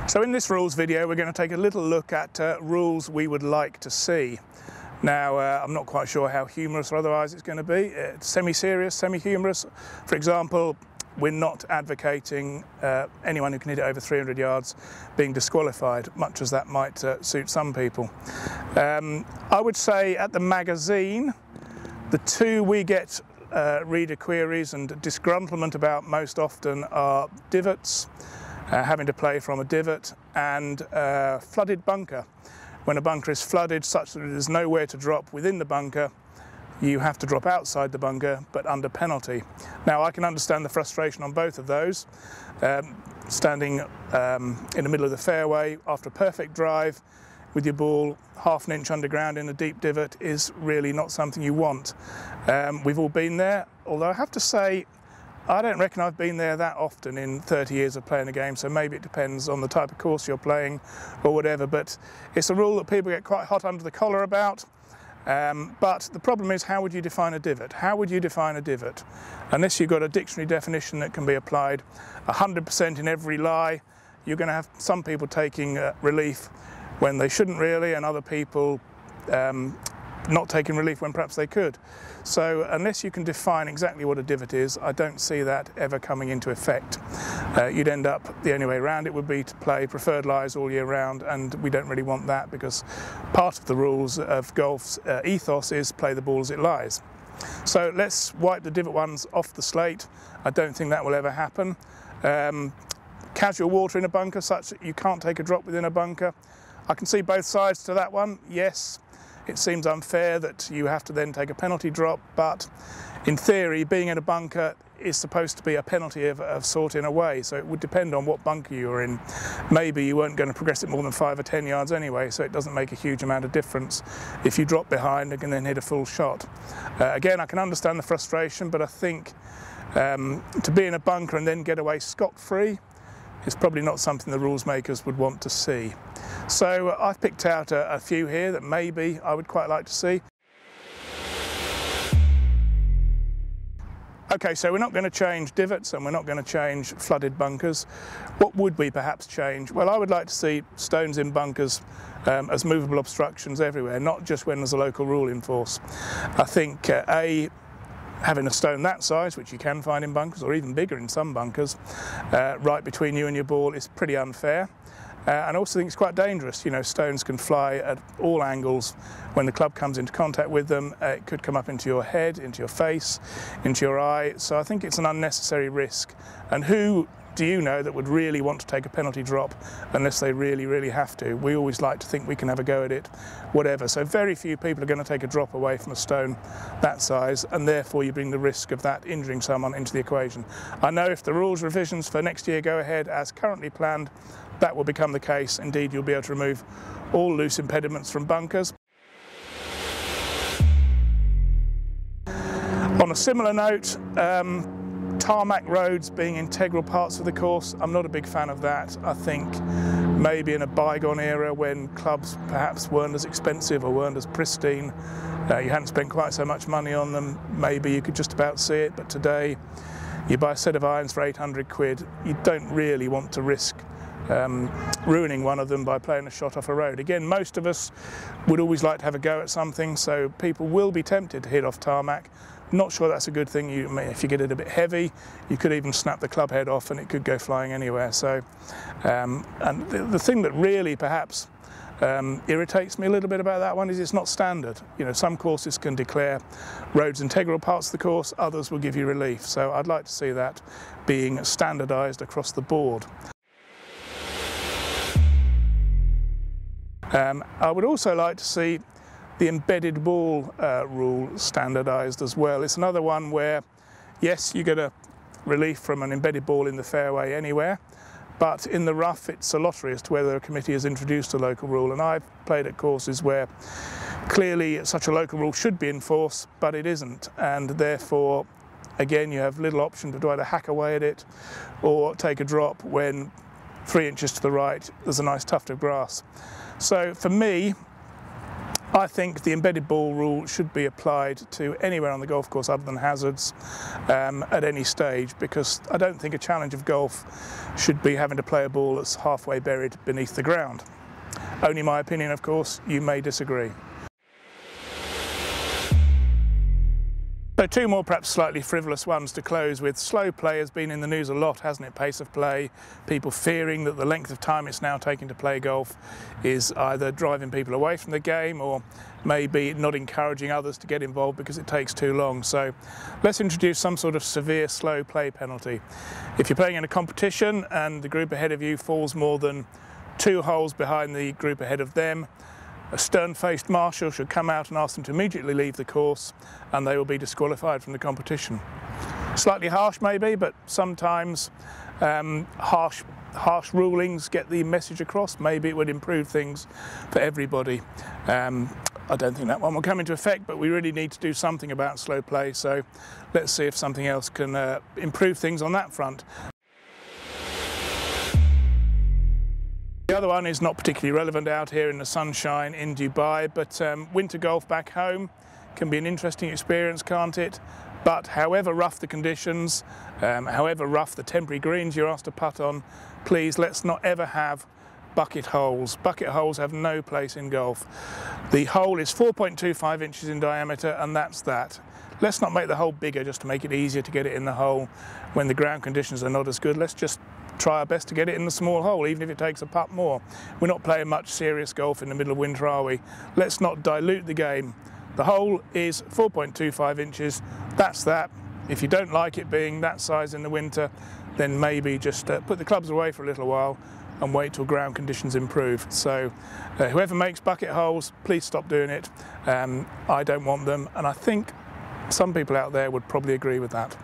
So in this rules video we're going to take a little look at rules we would like to see. Now I'm not quite sure how humorous or otherwise it's going to be. It's semi-serious, semi-humorous. For example, we're not advocating anyone who can hit it over 300 yards being disqualified, much as that might suit some people. I would say at the magazine, the two we get reader queries and disgruntlement about most often are divots, having to play from a divot, and flooded bunker. When a bunker is flooded such that there's nowhere to drop within the bunker, you have to drop outside the bunker, but under penalty. Now I can understand the frustration on both of those. Standing in the middle of the fairway after a perfect drive with your ball half an inch underground in a deep divot is really not something you want. We've all been there, although I have to say I don't reckon I've been there that often in 30 years of playing the game, so maybe it depends on the type of course you're playing or whatever, but it's a rule that people get quite hot under the collar about. But the problem is, how would you define a divot? How would you define a divot? Unless you've got a dictionary definition that can be applied 100% in every lie, you're going to have some people taking relief when they shouldn't really, and other people not taking relief when perhaps they could. So unless you can define exactly what a divot is, I don't see that ever coming into effect. You'd end up, the only way around it would be to play preferred lies all year round, and we don't really want that, because part of the rules of golf's ethos is play the ball as it lies. So let's wipe the divot ones off the slate. I don't think that will ever happen. Casual water in a bunker such that you can't take a drop within a bunker. I can see both sides to that one, yes. It seems unfair that you have to then take a penalty drop, but in theory, being in a bunker is supposed to be a penalty of sort in a way, so it would depend on what bunker you're in. Maybe you weren't going to progress it more than 5 or 10 yards anyway, so it doesn't make a huge amount of difference if you drop behind and can then hit a full shot. Again, I can understand the frustration, but I think to be in a bunker and then get away scot-free is probably not something the rules makers would want to see. So I've picked out a few here that maybe I would quite like to see. Okay, so we're not going to change divots and we're not going to change flooded bunkers. What would we perhaps change? Well, I would like to see stones in bunkers as movable obstructions everywhere, not just when there's a local rule in force. I think having a stone that size, which you can find in bunkers, or even bigger in some bunkers, right between you and your ball is pretty unfair. And I also think it's quite dangerous. You know, stones can fly at all angles when the club comes into contact with them. It could come up into your head, into your face, into your eye. So I think it's an unnecessary risk. And who do you know that would really want to take a penalty drop unless they really, really have to? We always like to think we can have a go at it, whatever. So very few people are going to take a drop away from a stone that size, and therefore you bring the risk of that injuring someone into the equation. I know if the rules revisions for next year go ahead as currently planned, that will become the case. Indeed, you'll be able to remove all loose impediments from bunkers. On a similar note, tarmac roads being integral parts of the course, I'm not a big fan of that. I think maybe in a bygone era when clubs perhaps weren't as expensive or weren't as pristine, you hadn't spent quite so much money on them, maybe you could just about see it, but today you buy a set of irons for 800 quid, you don't really want to risk ruining one of them by playing a shot off a road. Again, most of us would always like to have a go at something, so people will be tempted to hit off tarmac. Not sure that's a good thing. If you get it a bit heavy, you could even snap the club head off and it could go flying anywhere. So, and the thing that really perhaps irritates me a little bit about that one is it's not standard. You know, some courses can declare roads integral parts of the course, others will give you relief. So I'd like to see that being standardised across the board. I would also like to see the embedded ball rule standardised as well. It's another one where, yes, you get a relief from an embedded ball in the fairway anywhere, but in the rough it's a lottery as to whether a committee has introduced a local rule, and I've played at courses where clearly such a local rule should be in force, but it isn't, and therefore again you have little option to either hack away at it or take a drop when 3 inches to the right there's a nice tuft of grass. So for me, I think the embedded ball rule should be applied to anywhere on the golf course other than hazards at any stage, because I don't think a challenge of golf should be having to play a ball that's halfway buried beneath the ground. Only my opinion, of course, you may disagree. So two more perhaps slightly frivolous ones to close with. Slow play has been in the news a lot, hasn't it? Pace of play, people fearing that the length of time it's now taking to play golf is either driving people away from the game or maybe not encouraging others to get involved because it takes too long. So let's introduce some sort of severe slow play penalty. If you're playing in a competition and the group ahead of you falls more than 2 holes behind the group ahead of them, a stern-faced marshal should come out and ask them to immediately leave the course, and they will be disqualified from the competition. Slightly harsh maybe, but sometimes harsh rulings get the message across. Maybe it would improve things for everybody. I don't think that one will come into effect, but we really need to do something about slow play, so let's see if something else can improve things on that front. The other one is not particularly relevant out here in the sunshine in Dubai, but winter golf back home can be an interesting experience, can't it? But however rough the conditions, however rough the temporary greens you're asked to putt on, please let's not ever have bucket holes. Bucket holes have no place in golf. The hole is 4.25 inches in diameter, and that's that. Let's not make the hole bigger just to make it easier to get it in the hole when the ground conditions are not as good. Let's just try our best to get it in the small hole, even if it takes a putt more. We're not playing much serious golf in the middle of winter, are we? Let's not dilute the game. The hole is 4.25 inches, that's that. If you don't like it being that size in the winter, then maybe just put the clubs away for a little while and wait till ground conditions improve. So whoever makes bucket holes, please stop doing it. I don't want them, and I think some people out there would probably agree with that.